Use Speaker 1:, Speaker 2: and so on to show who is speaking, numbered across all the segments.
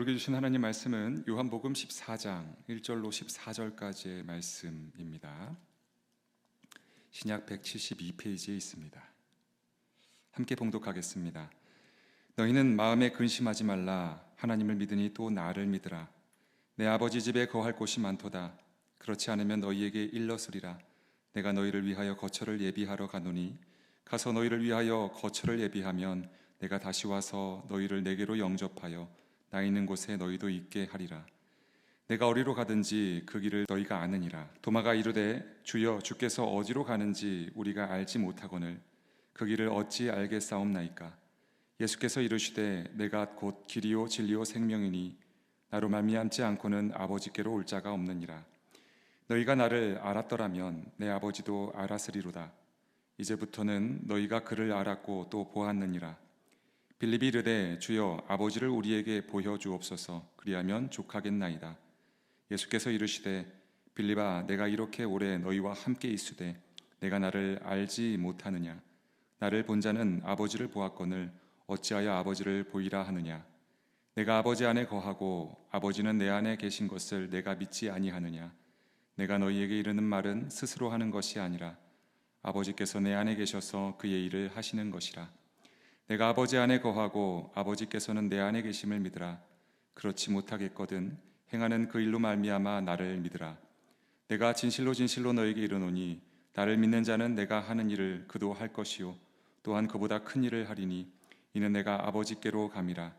Speaker 1: 우리에게 주신 하나님 말씀은 요한복음 14장 1절로 14절까지의 말씀입니다. 신약 172페이지에 있습니다. 함께 봉독하겠습니다. 너희는 마음에 근심하지 말라. 하나님을 믿으니 또 나를 믿으라. 내 아버지 집에 거할 곳이 많도다. 그렇지 않으면 너희에게 일렀으리라. 내가 너희를 위하여 거처를 예비하러 가노니 가서 너희를 위하여 거처를 예비하면 내가 다시 와서 너희를 내게로 영접하여 나 있는 곳에 너희도 있게 하리라. 내가 어디로 가든지 그 길을 너희가 아느니라. 도마가 이르되 주여 주께서 어디로 가는지 우리가 알지 못하거늘 그 길을 어찌 알겠사옵나이까. 예수께서 이르시되 내가 곧 길이요 진리요 생명이니 나로 말미암지 않고는 아버지께로 올 자가 없느니라. 너희가 나를 알았더라면 내 아버지도 알았으리로다. 이제부터는 너희가 그를 알았고 또 보았느니라. 빌립이 이르되 주여 아버지를 우리에게 보여주옵소서. 그리하면 족하겠나이다. 예수께서 이르시되 빌립아 내가 이렇게 오래 너희와 함께 있으되 내가 나를 알지 못하느냐. 나를 본 자는 아버지를 보았거늘 어찌하여 아버지를 보이라 하느냐. 내가 아버지 안에 거하고 아버지는 내 안에 계신 것을 내가 믿지 아니하느냐. 내가 너희에게 이르는 말은 스스로 하는 것이 아니라 아버지께서 내 안에 계셔서 그의 일을 하시는 것이라. 내가 아버지 안에 거하고 아버지께서는 내 안에 계심을 믿으라. 그렇지 못하겠거든 행하는 그 일로 말미암아 나를 믿으라. 내가 진실로 진실로 너에게 이르노니 나를 믿는 자는 내가 하는 일을 그도 할 것이요 또한 그보다 큰 일을 하리니 이는 내가 아버지께로 감이라.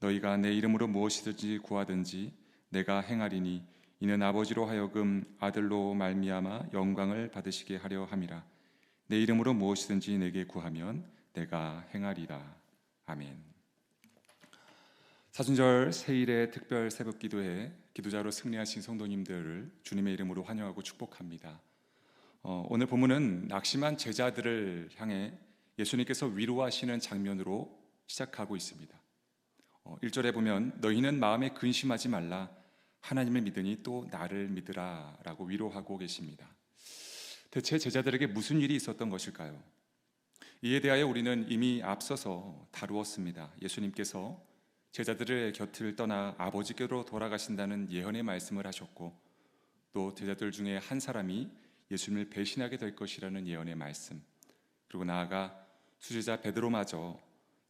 Speaker 1: 너희가 내 이름으로 무엇이든지 구하든지 내가 행하리니 이는 아버지로 하여금 아들로 말미암아 영광을 받으시게 하려 함이라. 내 이름으로 무엇이든지 내게 구하면 내가 행하리라. 아멘. 사순절 세일의 특별 새벽 기도에 기도자로 승리하신 성도님들을 주님의 이름으로 환영하고 축복합니다. 오늘 본문은 낙심한 제자들을 향해 예수님께서 위로하시는 장면으로 시작하고 있습니다. 1절에 보면 너희는 마음에 근심하지 말라. 하나님을 믿으니 또 나를 믿으라 라고 위로하고 계십니다. 대체 제자들에게 무슨 일이 있었던 것일까요? 이에 대하여 우리는 이미 앞서서 다루었습니다. 예수님께서 제자들의 곁을 떠나 아버지께로 돌아가신다는 예언의 말씀을 하셨고 또 제자들 중에 한 사람이 예수님을 배신하게 될 것이라는 예언의 말씀, 그리고 나아가 수제자 베드로마저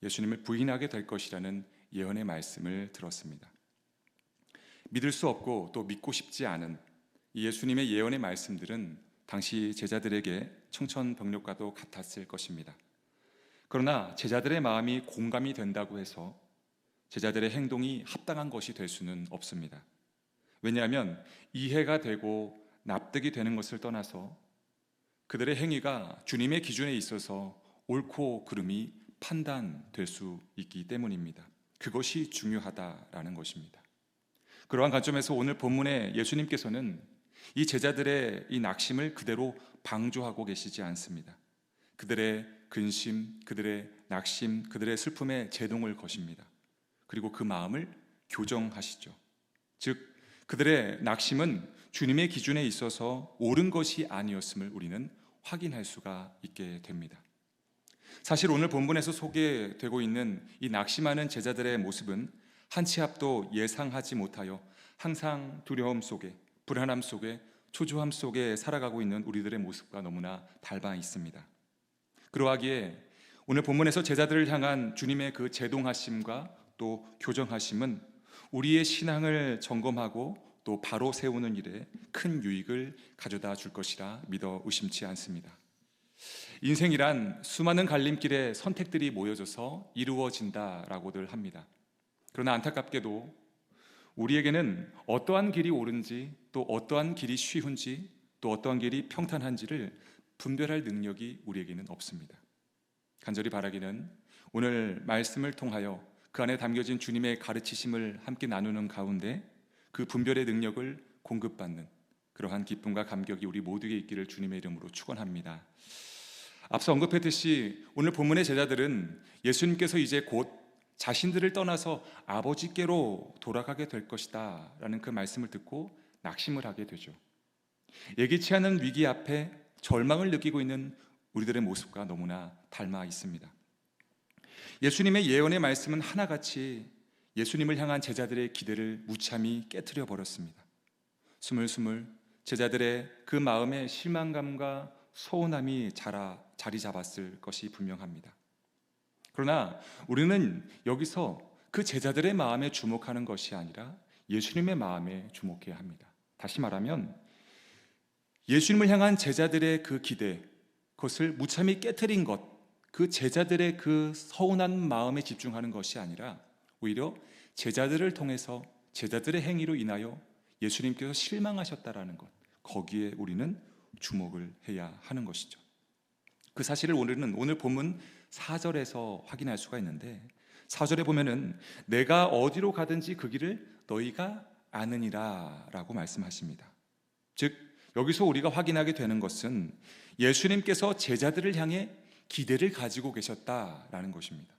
Speaker 1: 예수님을 부인하게 될 것이라는 예언의 말씀을 들었습니다. 믿을 수 없고 또 믿고 싶지 않은 이 예수님의 예언의 말씀들은 당시 제자들에게 청천벽력과도 같았을 것입니다. 그러나 제자들의 마음이 공감이 된다고 해서 제자들의 행동이 합당한 것이 될 수는 없습니다. 왜냐하면 이해가 되고 납득이 되는 것을 떠나서 그들의 행위가 주님의 기준에 있어서 옳고 그름이 판단될 수 있기 때문입니다. 그것이 중요하다라는 것입니다. 그러한 관점에서 오늘 본문에 예수님께서는 이 제자들의 이 낙심을 그대로 방조하고 계시지 않습니다. 그들의 근심, 그들의 낙심, 그들의 슬픔에 제동을 거십니다. 그리고 그 마음을 교정하시죠. 즉 그들의 낙심은 주님의 기준에 있어서 옳은 것이 아니었음을 우리는 확인할 수가 있게 됩니다. 사실 오늘 본문에서 소개되고 있는 이 낙심하는 제자들의 모습은 한 치 앞도 예상하지 못하여 항상 두려움 속에, 불안함 속에, 초조함 속에 살아가고 있는 우리들의 모습과 너무나 닮아 있습니다. 그러하기에 오늘 본문에서 제자들을 향한 주님의 그 제동하심과 또 교정하심은 우리의 신앙을 점검하고 또 바로 세우는 일에 큰 유익을 가져다 줄 것이라 믿어 의심치 않습니다. 인생이란 수많은 갈림길에 선택들이 모여져서 이루어진다라고들 합니다. 그러나 안타깝게도 우리에게는 어떠한 길이 옳은지 또 어떠한 길이 쉬운지 또 어떠한 길이 평탄한지를 분별할 능력이 우리에게는 없습니다. 간절히 바라기는 오늘 말씀을 통하여 그 안에 담겨진 주님의 가르치심을 함께 나누는 가운데 그 분별의 능력을 공급받는 그러한 기쁨과 감격이 우리 모두에게 있기를 주님의 이름으로 축원합니다. 앞서 언급했듯이 오늘 본문의 제자들은 예수님께서 이제 곧 자신들을 떠나서 아버지께로 돌아가게 될 것이다 라는 그 말씀을 듣고 낙심을 하게 되죠. 예기치 않은 위기 앞에 절망을 느끼고 있는 우리들의 모습과 너무나 닮아 있습니다. 예수님의 예언의 말씀은 하나같이 예수님을 향한 제자들의 기대를 무참히 깨트려 버렸습니다. 스물스물 제자들의 그 마음에 실망감과 서운함이 자리 잡았을 것이 분명합니다. 그러나 우리는 여기서 그 제자들의 마음에 주목하는 것이 아니라 예수님의 마음에 주목해야 합니다. 다시 말하면 예수님을 향한 제자들의 그 기대, 그것을 무참히 깨트린 것, 그 제자들의 그 서운한 마음에 집중하는 것이 아니라 오히려 제자들을 통해서 제자들의 행위로 인하여 예수님께서 실망하셨다라는 것, 거기에 우리는 주목을 해야 하는 것이죠. 그 사실을 오늘 본문 4절에서 확인할 수가 있는데, 4절에 보면은 내가 어디로 가든지 그 길을 너희가 아느니라 라고 말씀하십니다. 즉 여기서 우리가 확인하게 되는 것은 예수님께서 제자들을 향해 기대를 가지고 계셨다라는 것입니다.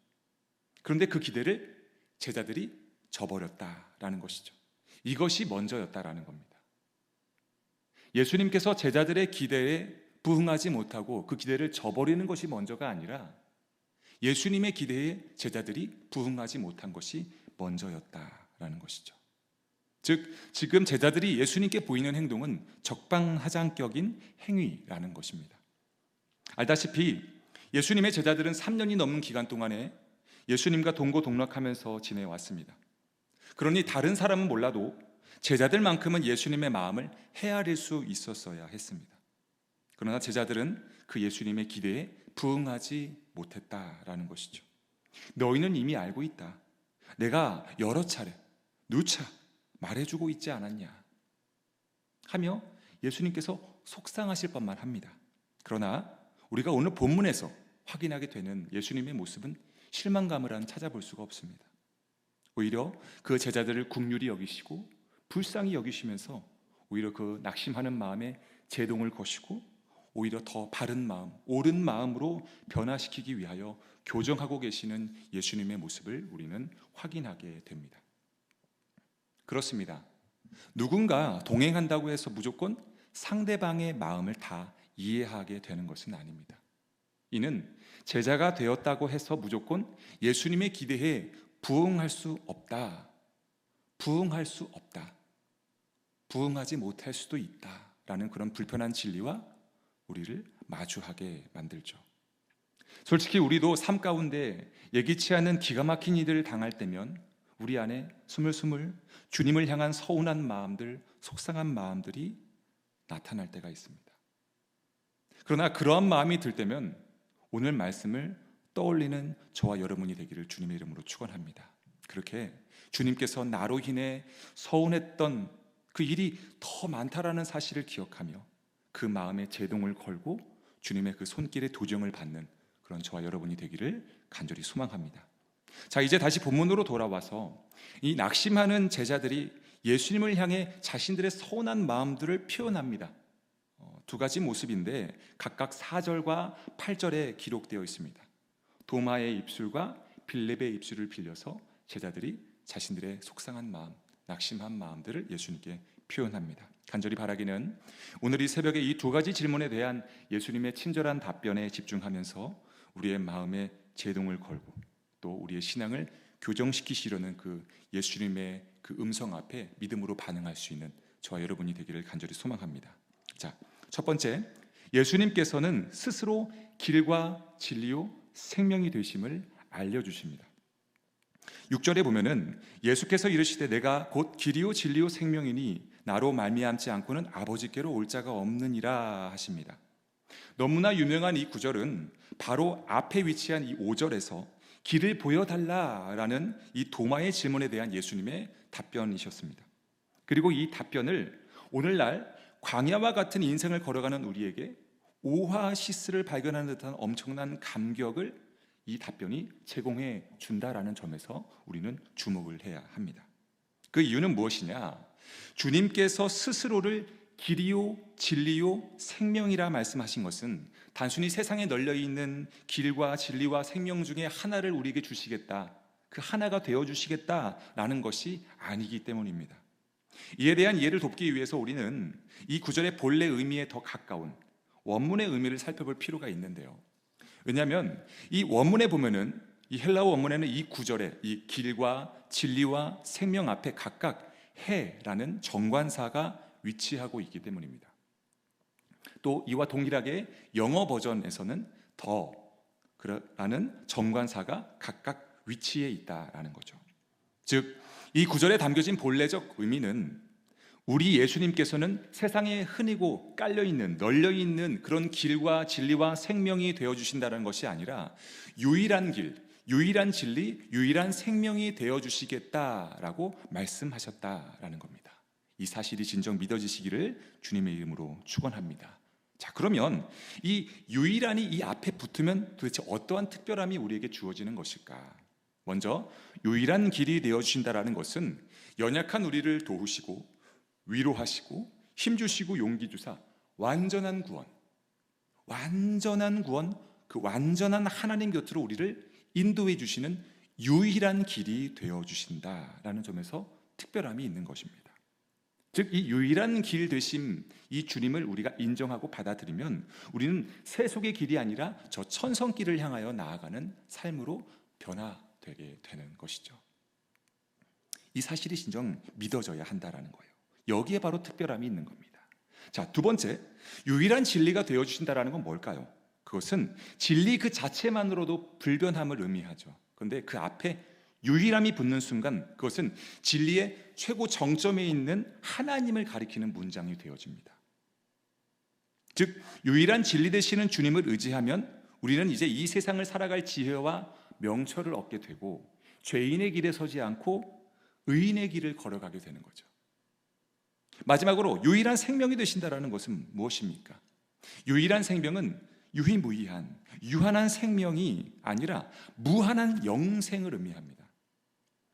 Speaker 1: 그런데 그 기대를 제자들이 저버렸다라는 것이죠. 이것이 먼저였다라는 겁니다. 예수님께서 제자들의 기대에 부응하지 못하고 그 기대를 저버리는 것이 먼저가 아니라 예수님의 기대에 제자들이 부응하지 못한 것이 먼저였다라는 것이죠. 즉 지금 제자들이 예수님께 보이는 행동은 적방하장격인 행위라는 것입니다. 알다시피 예수님의 제자들은 3년이 넘는 기간 동안에 예수님과 동고동락하면서 지내왔습니다. 그러니 다른 사람은 몰라도 제자들만큼은 예수님의 마음을 헤아릴 수 있었어야 했습니다. 그러나 제자들은 그 예수님의 기대에 부응하지 못했다라는 것이죠. 너희는 이미 알고 있다. 내가 여러 차례 누차 말해주고 있지 않았냐 하며 예수님께서 속상하실 법만 합니다. 그러나 우리가 오늘 본문에서 확인하게 되는 예수님의 모습은 실망감을 찾아볼 수가 없습니다. 오히려 그 제자들을 긍휼히 여기시고 불쌍히 여기시면서 오히려 그 낙심하는 마음에 제동을 거시고 오히려 더 바른 마음, 옳은 마음으로 변화시키기 위하여 교정하고 계시는 예수님의 모습을 우리는 확인하게 됩니다. 그렇습니다. 누군가 동행한다고 해서 무조건 상대방의 마음을 다 이해하게 되는 것은 아닙니다. 이는 제자가 되었다고 해서 무조건 예수님의 기대에 부응할 수 없다. 부응하지 못할 수도 있다라는 그런 불편한 진리와 우리를 마주하게 만들죠. 솔직히 우리도 삶 가운데 예기치 않은 기가 막힌 일을 당할 때면 우리 안에 스물스물 주님을 향한 서운한 마음들, 속상한 마음들이 나타날 때가 있습니다. 그러나 그러한 마음이 들 때면 오늘 말씀을 떠올리는 저와 여러분이 되기를 주님의 이름으로 축원합니다. 그렇게 주님께서 나로 인해 서운했던 그 일이 더 많다라는 사실을 기억하며 그 마음에 제동을 걸고 주님의 그 손길의 도정을 받는 그런 저와 여러분이 되기를 간절히 소망합니다. 자, 이제 다시 본문으로 돌아와서 이 낙심하는 제자들이 예수님을 향해 자신들의 서운한 마음들을 표현합니다. 두 가지 모습인데 각각 4절과 8절에 기록되어 있습니다. 도마의 입술과 빌립의 입술을 빌려서 제자들이 자신들의 속상한 마음, 낙심한 마음들을 예수님께 표현합니다. 간절히 바라기는 오늘 이 새벽에 이 두 가지 질문에 대한 예수님의 친절한 답변에 집중하면서 우리의 마음에 제동을 걸고 또 우리의 신앙을 교정시키시려는 그 예수님의 그 음성 앞에 믿음으로 반응할 수 있는 저와 여러분이 되기를 간절히 소망합니다. 자, 첫 번째, 예수님께서는 스스로 길과 진리요 생명이 되심을 알려주십니다. 6절에 보면은 예수께서 이르시되 내가 곧 길이요 진리요 생명이니 나로 말미암지 않고는 아버지께로 올 자가 없느니라 하십니다. 너무나 유명한 이 구절은 바로 앞에 위치한 이 5절에서 길을 보여달라라는 이 도마의 질문에 대한 예수님의 답변이셨습니다. 그리고 이 답변을 오늘날 광야와 같은 인생을 걸어가는 우리에게 오아시스를 발견하는 듯한 엄청난 감격을 이 답변이 제공해 준다라는 점에서 우리는 주목을 해야 합니다. 그 이유는 무엇이냐? 주님께서 스스로를 길이요 진리요 생명이라 말씀하신 것은 단순히 세상에 널려 있는 길과 진리와 생명 중에 하나를 우리에게 주시겠다, 그 하나가 되어 주시겠다라는 것이 아니기 때문입니다. 이에 대한 이해를 돕기 위해서 우리는 이 구절의 본래 의미에 더 가까운 원문의 의미를 살펴볼 필요가 있는데요. 왜냐하면 이 원문에 보면은 이 헬라어 원문에는 이 구절에 이 길과 진리와 생명 앞에 각각 해라는 정관사가 위치하고 있기 때문입니다. 또 이와 동일하게 영어 버전에서는 더라는 정관사가 각각 위치해 있다라는 거죠. 즉, 이 구절에 담겨진 본래적 의미는 우리 예수님께서는 세상에 흔히고 깔려있는 널려있는 그런 길과 진리와 생명이 되어주신다는 것이 아니라 유일한 길, 유일한 진리, 유일한 생명이 되어주시겠다라고 말씀하셨다라는 겁니다. 이 사실이 진정 믿어지시기를 주님의 이름으로 축원합니다. 자, 그러면 이 유일한이 이 앞에 붙으면 도대체 어떠한 특별함이 우리에게 주어지는 것일까? 먼저 유일한 길이 되어주신다라는 것은 연약한 우리를 도우시고 위로하시고 힘주시고 용기 주사 완전한 구원, 그 완전한 하나님 곁으로 우리를 인도해 주시는 유일한 길이 되어주신다라는 점에서 특별함이 있는 것입니다. 즉, 이 유일한 길 되심, 이 주님을 우리가 인정하고 받아들이면 우리는 세속의 길이 아니라 저 천성길을 향하여 나아가는 삶으로 변화되게 되는 것이죠. 이 사실이 진정 믿어져야 한다라는 거예요. 여기에 바로 특별함이 있는 겁니다. 자, 두 번째, 유일한 진리가 되어주신다라는 건 뭘까요? 그것은 진리 그 자체만으로도 불변함을 의미하죠. 그런데 그 앞에 유일함이 붙는 순간 그것은 진리의 최고 정점에 있는 하나님을 가리키는 문장이 되어집니다. 즉, 유일한 진리 되시는 주님을 의지하면 우리는 이제 이 세상을 살아갈 지혜와 명철을 얻게 되고 죄인의 길에 서지 않고 의인의 길을 걸어가게 되는 거죠. 마지막으로 유일한 생명이 되신다라는 것은 무엇입니까? 유일한 생명은 유희무이한, 유한한 생명이 아니라 무한한 영생을 의미합니다.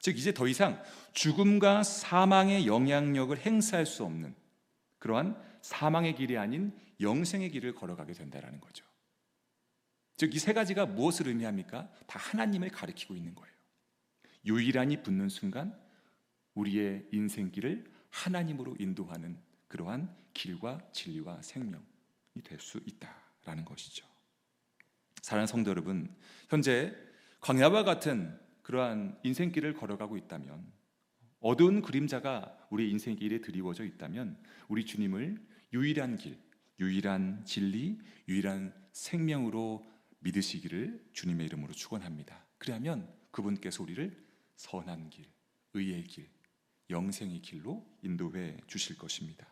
Speaker 1: 즉, 이제 더 이상 죽음과 사망의 영향력을 행사할 수 없는 그러한 사망의 길이 아닌 영생의 길을 걸어가게 된다는 거죠. 즉, 이 세 가지가 무엇을 의미합니까? 다 하나님을 가리키고 있는 거예요. 유일한이 붙는 순간 우리의 인생길을 하나님으로 인도하는 그러한 길과 진리와 생명이 될 수 있다라는 것이죠. 사랑하는 성도 여러분, 현재 광야와 같은 그러한 인생길을 걸어가고 있다면, 어두운 그림자가 우리 인생길에 드리워져 있다면 우리 주님을 유일한 길, 유일한 진리, 유일한 생명으로 믿으시기를 주님의 이름으로 축원합니다. 그러면 그분께서 우리를 선한 길, 의의 길, 영생의 길로 인도해 주실 것입니다.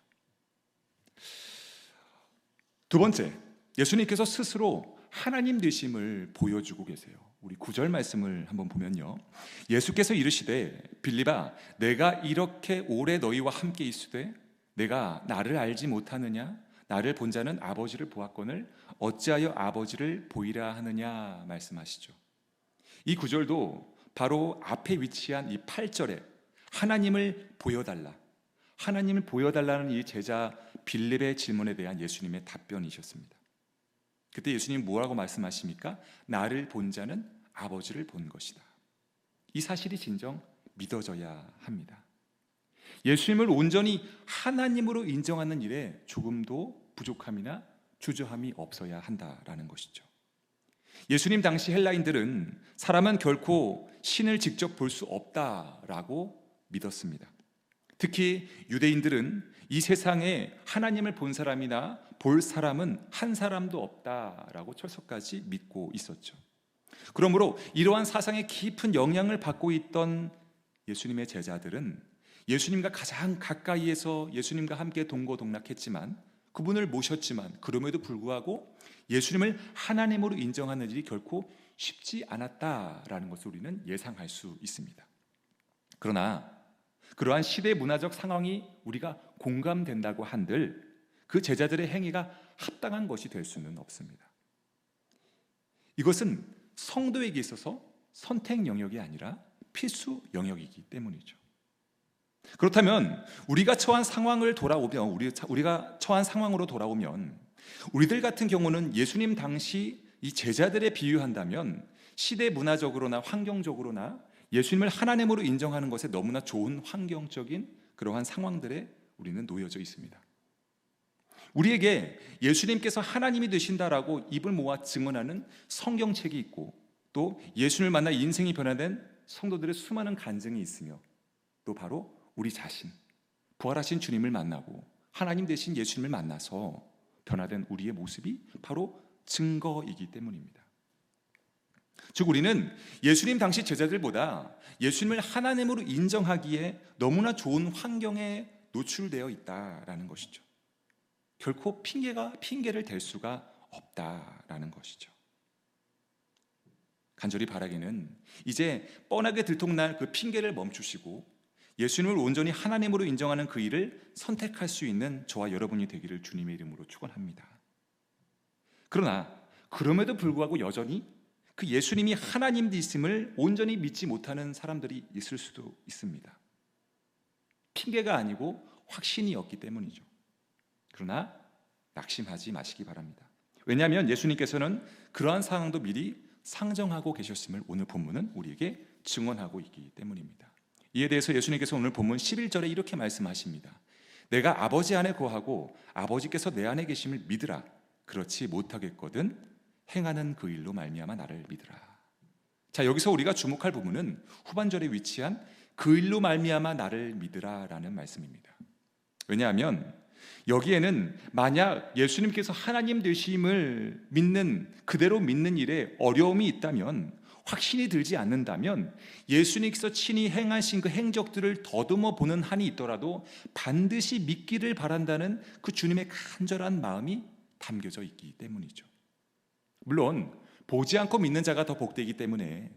Speaker 1: 두 번째, 예수님께서 스스로 하나님 되심을 보여주고 계세요. 우리 9절 말씀을 한번 보면요, 예수께서 이르시되 빌립아, 내가 이렇게 오래 너희와 함께 있으되 내가 나를 알지 못하느냐? 나를 본 자는 아버지를 보았거늘 어찌하여 아버지를 보이라 하느냐 말씀하시죠. 이 9절도 바로 앞에 위치한 이 8절에 하나님을 보여달라, 하나님을 보여달라는 이 제자 빌립의 질문에 대한 예수님의 답변이셨습니다. 그때 예수님 뭐라고 말씀하십니까? 나를 본 자는 아버지를 본 것이다. 이 사실이 진정 믿어져야 합니다. 예수님을 온전히 하나님으로 인정하는 일에 조금도 부족함이나 주저함이 없어야 한다라는 것이죠. 예수님 당시 헬라인들은 사람은 결코 신을 직접 볼 수 없다라고 믿었습니다. 특히 유대인들은 이 세상에 하나님을 본 사람이나 볼 사람은 한 사람도 없다라고 철석까지 믿고 있었죠. 그러므로 이러한 사상에 깊은 영향을 받고 있던 예수님의 제자들은 예수님과 가장 가까이에서 예수님과 함께 동고동락했지만, 그분을 모셨지만, 그럼에도 불구하고 예수님을 하나님으로 인정하는 일이 결코 쉽지 않았다라는 것을 우리는 예상할 수 있습니다. 그러나 그러한 시대 문화적 상황이 우리가 공감된다고 한들 그 제자들의 행위가 합당한 것이 될 수는 없습니다. 이것은 성도에게 있어서 선택 영역이 아니라 필수 영역이기 때문이죠. 그렇다면 우리가 처한 상황으로 돌아오면 우리들 같은 경우는 예수님 당시 이 제자들에 비유한다면 시대 문화적으로나 환경적으로나 예수님을 하나님으로 인정하는 것에 너무나 좋은 환경적인 그러한 상황들에 우리는 놓여져 있습니다. 우리에게 예수님께서 하나님이 되신다라고 입을 모아 증언하는 성경책이 있고 또 예수님을 만나 인생이 변화된 성도들의 수많은 간증이 있으며 또 바로 우리 자신, 부활하신 주님을 만나고 하나님 되신 예수님을 만나서 변화된 우리의 모습이 바로 증거이기 때문입니다. 즉 우리는 예수님 당시 제자들보다 예수님을 하나님으로 인정하기에 너무나 좋은 환경에 노출되어 있다라는 것이죠. 결코 핑계를 댈 수가 없다라는 것이죠. 간절히 바라기는 이제 뻔하게 들통날 그 핑계를 멈추시고 예수님을 온전히 하나님으로 인정하는 그 일을 선택할 수 있는 저와 여러분이 되기를 주님의 이름으로 축원합니다. 그러나 그럼에도 불구하고 여전히 그 예수님이 하나님 되심을 온전히 믿지 못하는 사람들이 있을 수도 있습니다. 핑계가 아니고 확신이었기 때문이죠. 그러나 낙심하지 마시기 바랍니다. 왜냐하면 예수님께서는 그러한 상황도 미리 상정하고 계셨음을 오늘 본문은 우리에게 증언하고 있기 때문입니다. 이에 대해서 예수님께서 오늘 본문 11절에 이렇게 말씀하십니다. 내가 아버지 안에 거하고 아버지께서 내 안에 계심을 믿으라. 그렇지 못하겠거든 행하는 그 일로 말미암아 나를 믿으라. 자, 여기서 우리가 주목할 부분은 후반절에 위치한 그 일로 말미암아 나를 믿으라라는 말씀입니다. 왜냐하면 여기에는 만약 예수님께서 하나님 되심을 그대로 믿는 일에 어려움이 있다면, 확신이 들지 않는다면 예수님께서 친히 행하신 그 행적들을 더듬어 보는 한이 있더라도 반드시 믿기를 바란다는 그 주님의 간절한 마음이 담겨져 있기 때문이죠. 물론 보지 않고 믿는 자가 더 복되기 때문에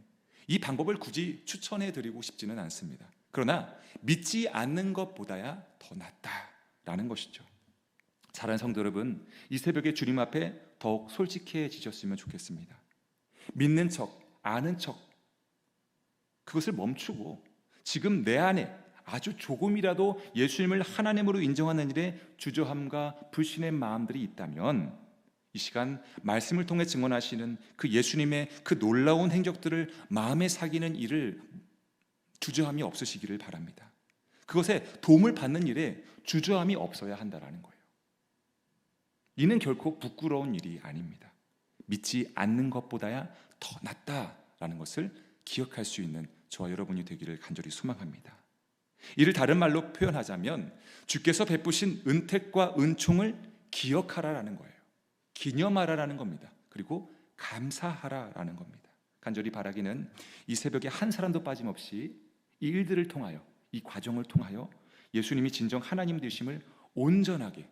Speaker 1: 이 방법을 굳이 추천해 드리고 싶지는 않습니다. 그러나 믿지 않는 것보다야 더 낫다라는 것이죠. 사랑하는 성도 여러분, 이 새벽에 주님 앞에 더욱 솔직해지셨으면 좋겠습니다. 믿는 척, 아는 척, 그것을 멈추고 지금 내 안에 아주 조금이라도 예수님을 하나님으로 인정하는 일에 주저함과 불신의 마음들이 있다면 이 시간 말씀을 통해 증언하시는 그 예수님의 그 놀라운 행적들을 마음에 새기는 일을 주저함이 없으시기를 바랍니다. 그것에 도움을 받는 일에 주저함이 없어야 한다는 거예요. 이는 결코 부끄러운 일이 아닙니다. 믿지 않는 것보다야 더 낫다라는 것을 기억할 수 있는 저와 여러분이 되기를 간절히 소망합니다. 이를 다른 말로 표현하자면 주께서 베푸신 은택과 은총을 기억하라라는 거예요. 기념하라라는 겁니다. 그리고 감사하라라는 겁니다. 간절히 바라기는 이 새벽에 한 사람도 빠짐없이 이 일들을 통하여, 이 과정을 통하여 예수님이 진정 하나님 되심을 온전하게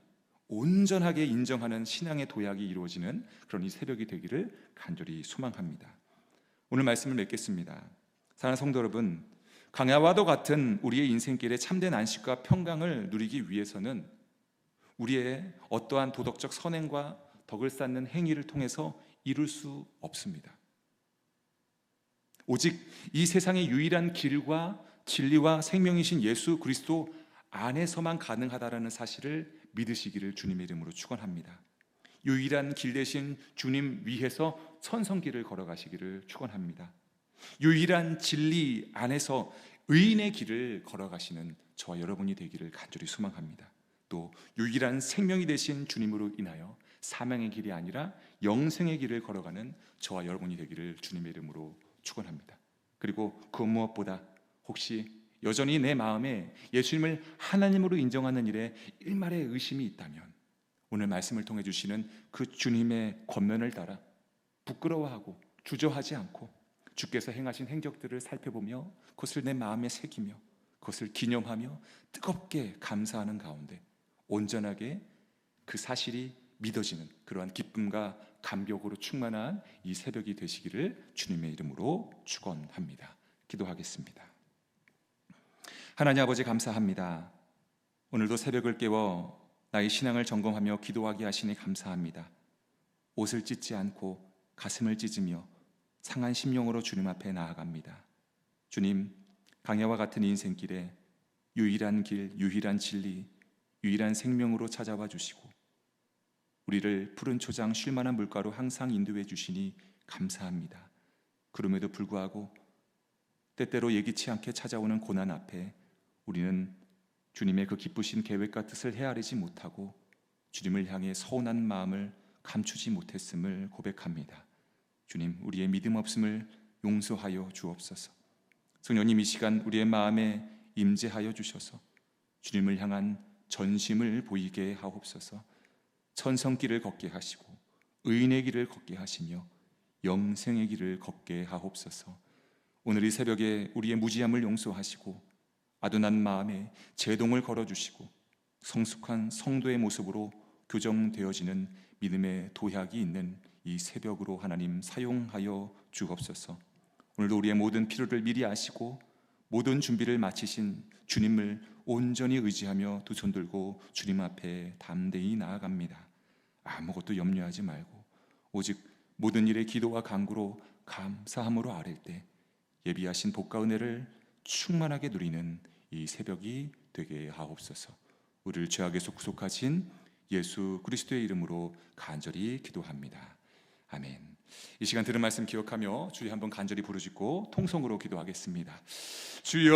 Speaker 1: 인정하는 신앙의 도약이 이루어지는 그런 이 새벽이 되기를 간절히 소망합니다. 오늘 말씀을 맺겠습니다. 사랑하는 성도 여러분, 강야와도 같은 우리의 인생길에 참된 안식과 평강을 누리기 위해서는 우리의 어떠한 도덕적 선행과 덕을 쌓는 행위를 통해서 이룰 수 없습니다. 오직 이 세상의 유일한 길과 진리와 생명이신 예수 그리스도 안에서만 가능하다라는 사실을 믿으시기를 주님의 이름으로 축원합니다. 유일한 길 되신 주님 위에서 천성길을 걸어가시기를 축원합니다. 유일한 진리 안에서 의인의 길을 걸어가시는 저와 여러분이 되기를 간절히 소망합니다. 또 유일한 생명이 되신 주님으로 인하여 사명의 길이 아니라 영생의 길을 걸어가는 저와 여러분이 되기를 주님의 이름으로 축원합니다. 그리고 그 무엇보다 혹시 여전히 내 마음에 예수님을 하나님으로 인정하는 일에 일말의 의심이 있다면 오늘 말씀을 통해 주시는 그 주님의 권면을 따라 부끄러워하고 주저하지 않고 주께서 행하신 행적들을 살펴보며 그것을 내 마음에 새기며 그것을 기념하며 뜨겁게 감사하는 가운데 온전하게 그 사실이 믿어지는 그러한 기쁨과 감격으로 충만한 이 새벽이 되시기를 주님의 이름으로 축원합니다. 기도하겠습니다. 하나님 아버지 감사합니다. 오늘도 새벽을 깨워 나의 신앙을 점검하며 기도하게 하시니 감사합니다. 옷을 찢지 않고 가슴을 찢으며 상한 심령으로 주님 앞에 나아갑니다. 주님, 강야와 같은 인생길에 유일한 길, 유일한 진리, 유일한 생명으로 찾아와 주시고 우리를 푸른 초장 쉴만한 물가로 항상 인도해 주시니 감사합니다. 그럼에도 불구하고 때때로 예기치 않게 찾아오는 고난 앞에 우리는 주님의 그 기쁘신 계획과 뜻을 헤아리지 못하고 주님을 향해 서운한 마음을 감추지 못했음을 고백합니다. 주님, 우리의 믿음 없음을 용서하여 주옵소서. 성령님, 이 시간 우리의 마음에 임재하여 주셔서 주님을 향한 전심을 보이게 하옵소서. 천성길을 걷게 하시고 의인의 길을 걷게 하시며 영생의 길을 걷게 하옵소서. 오늘 이 새벽에 우리의 무지함을 용서하시고 아둔한 마음에 제동을 걸어주시고 성숙한 성도의 모습으로 교정되어지는 믿음의 도약이 있는 이 새벽으로 하나님 사용하여 주옵소서. 오늘도 우리의 모든 필요를 미리 아시고 모든 준비를 마치신 주님을 온전히 의지하며 두 손 들고 주님 앞에 담대히 나아갑니다. 아무것도 염려하지 말고 오직 모든 일에 기도와 간구로 감사함으로 아랠 때 예비하신 복과 은혜를 충만하게 누리는 이 새벽이 되게 하옵소서. 우리를 죄악에 속하신 예수 그리스도의 이름으로 간절히 기도합니다. 아멘. 이 시간 들은 말씀 기억하며 주여 한번 간절히 부르짖고 통성으로 기도하겠습니다. 주여,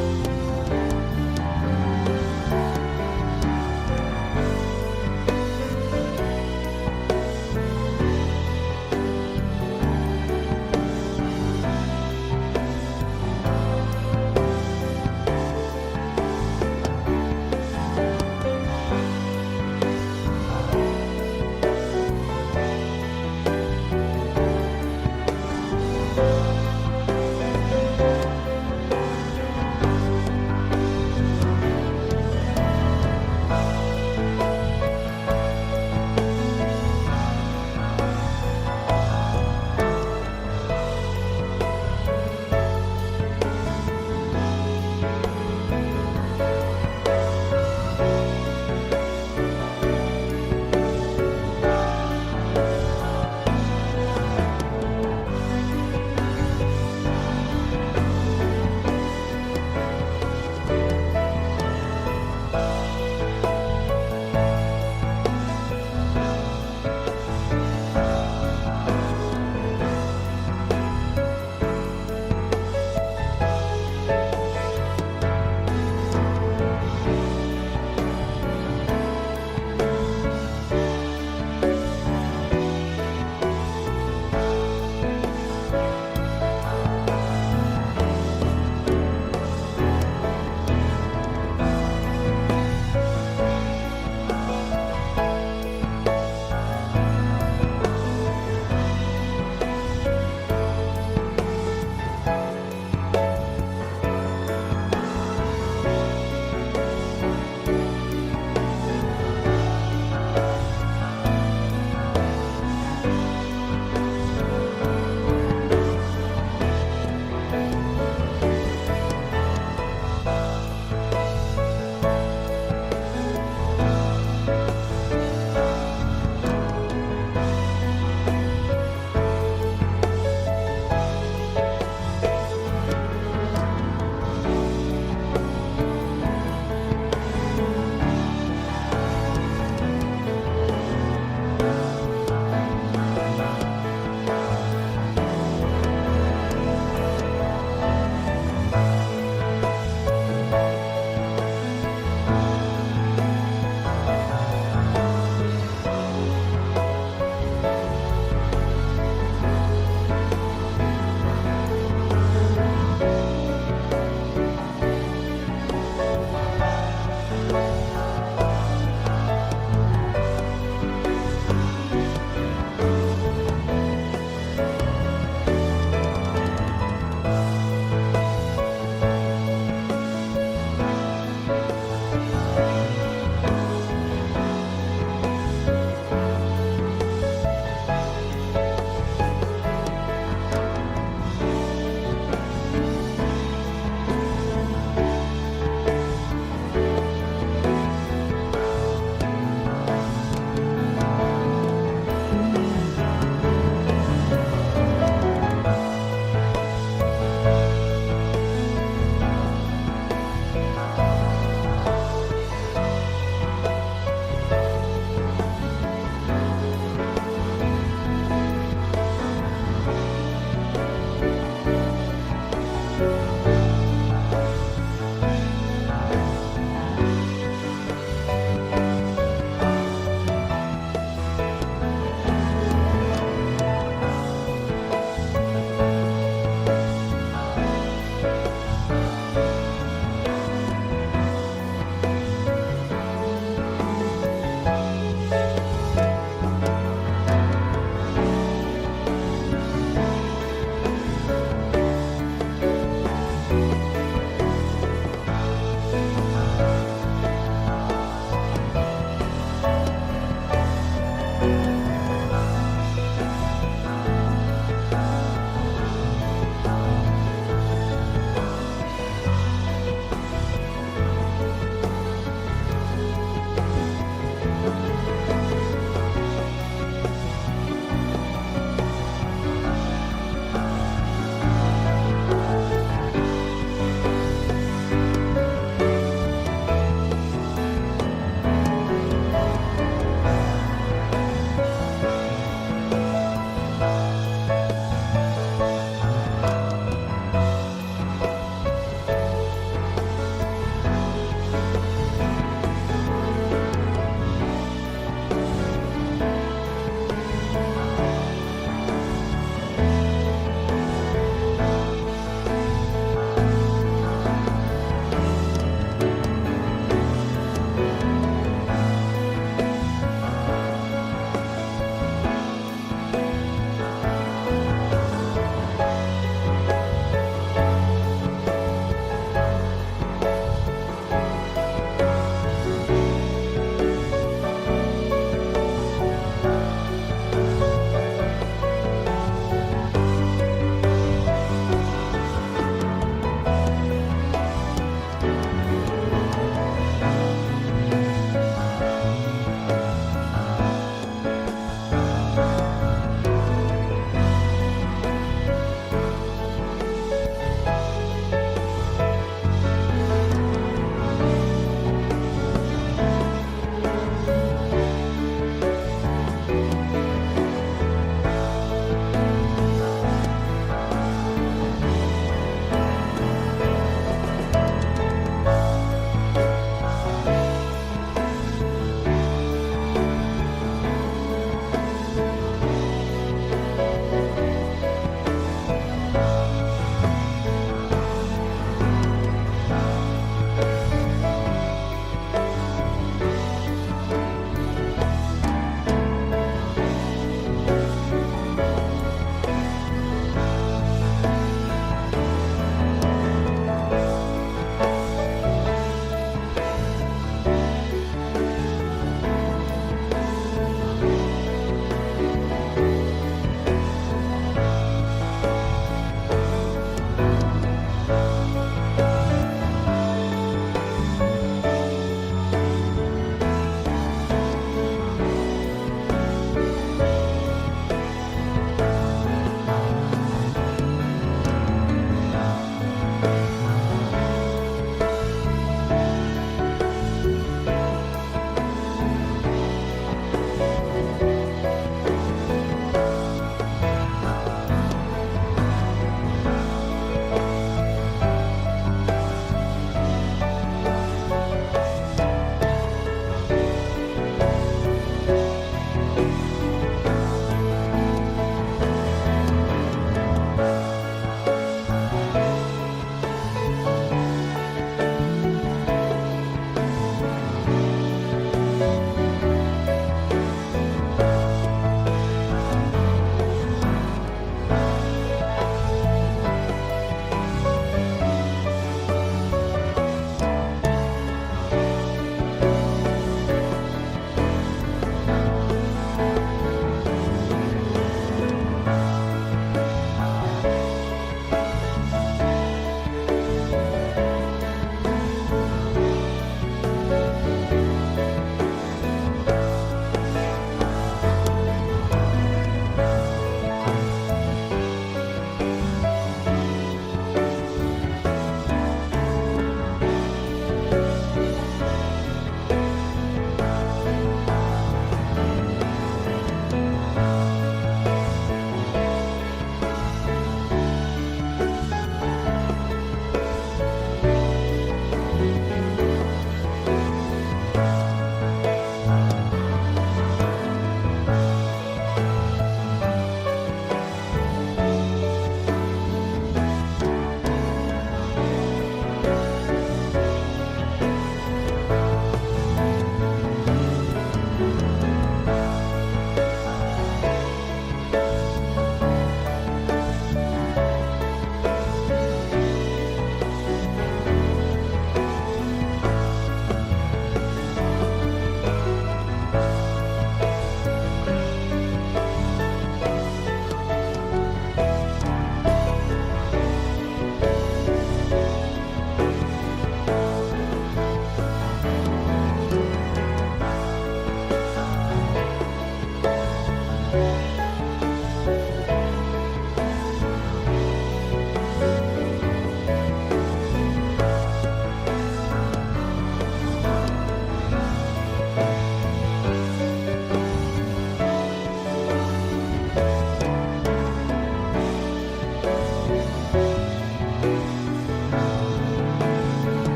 Speaker 1: 감사합니다.